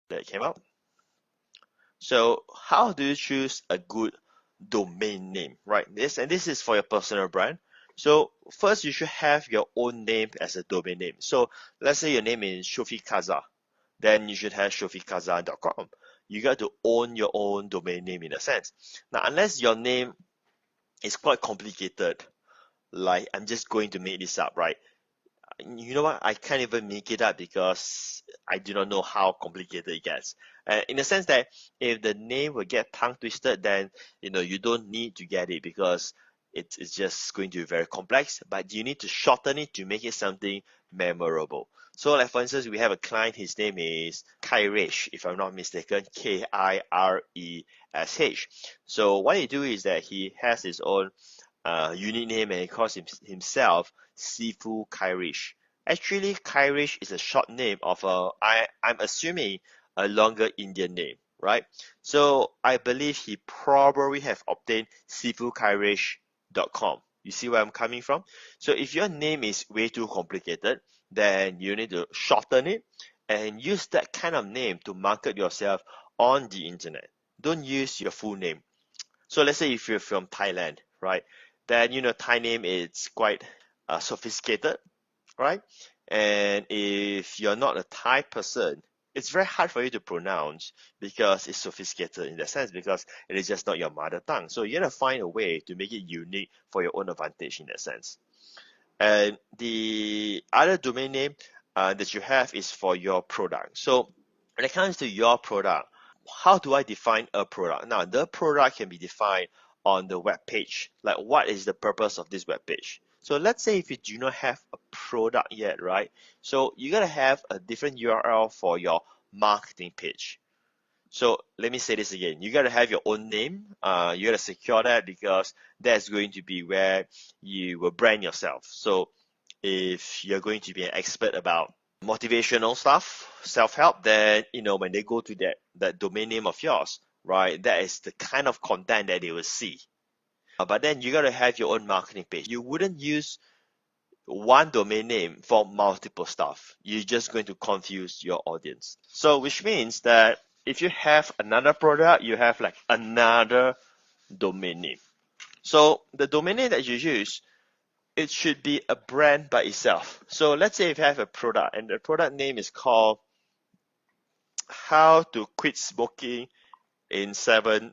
that came out. So how do you choose a good domain name, right? This is for your personal brand. So first you should have your own name as a domain name. So let's say your name is Shofikaza, then you should have shofikaza.com. You got to own your own domain name in a sense. Now, unless your name is quite complicated, like I'm just going to make this up, right? You know what? I can't even make it up because I do not know how complicated it gets. In the sense that if the name will get tongue twisted, then you don't need to get it because it's just going to be very complex. But you need to shorten it to make it something memorable. So, like for instance, we have a client. His name is Kairesh, if I'm not mistaken, Kiresh. So what he do is that he has his own unique name and he calls himself Sifu Kairish. Actually, Kairish is a short name of I'm assuming a longer Indian name, right? So I believe he probably have obtained sifukairish.com. You see where I'm coming from? So if your name is way too complicated, then you need to shorten it and use that kind of name to market yourself on the internet. Don't use your full name. So let's say if you're from Thailand, right? Then Thai name is quite sophisticated, right? And if you're not a Thai person, it's very hard for you to pronounce because it's sophisticated in that sense because it is just not your mother tongue. So you gotta find a way to make it unique for your own advantage in that sense. And the other domain name that you have is for your product. So when it comes to your product, how do I define a product? Now, the product can be defined on the web page. Like, what is the purpose of this web page? So let's say if you do not have a product yet, right? So you gotta have a different URL for your marketing page. So let me say this again. You gotta have your own name. You gotta secure that because that's going to be where you will brand yourself. So if you're going to be an expert about motivational stuff, self-help, then when they go to that domain name of yours, right, that is the kind of content that they will see. But then you gotta have your own marketing page. You wouldn't use one domain name for multiple stuff. You're just going to confuse your audience. So which means that if you have another product, you have like another domain name. So the domain name that you use, it should be a brand by itself. So let's say if you have a product and the product name is called How to Quit Smoking in 7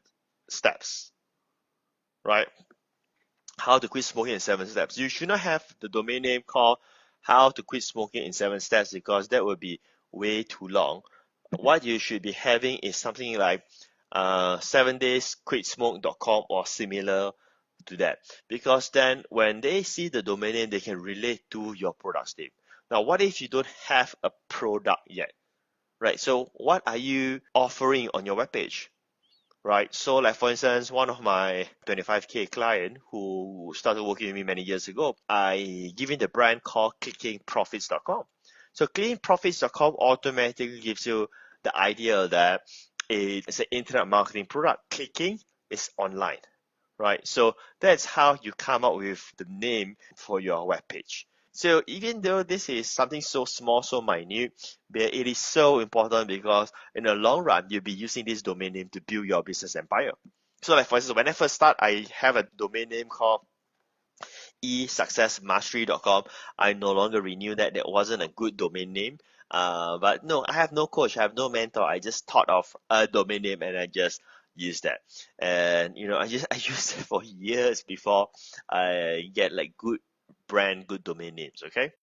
Steps, right? How to Quit Smoking in 7 Steps. You should not have the domain name called How to Quit Smoking in 7 Steps because that would be way too long. What you should be having is something like 7daysquitsmoke.com or similar to that, because then when they see the domain name, they can relate to your product name. Now, what if you don't have a product yet, right? So what are you offering on your webpage? Right. So like for instance, one of my 25K client who started working with me many years ago, I give him the brand called clickingprofits.com. So clickingprofits.com automatically gives you the idea that it's an internet marketing product. Clicking is online, right? So that's how you come up with the name for your webpage. So even though this is something so small, so minute, but it is so important because in the long run, you'll be using this domain name to build your business empire. So like for instance, when I first start, I have a domain name called esuccessmastery.com. I no longer renew that. That wasn't a good domain name. But no, I have no coach. I have no mentor. I just thought of a domain name and I just use that. And I used it for years before I get like good brand, good domain names. Okay.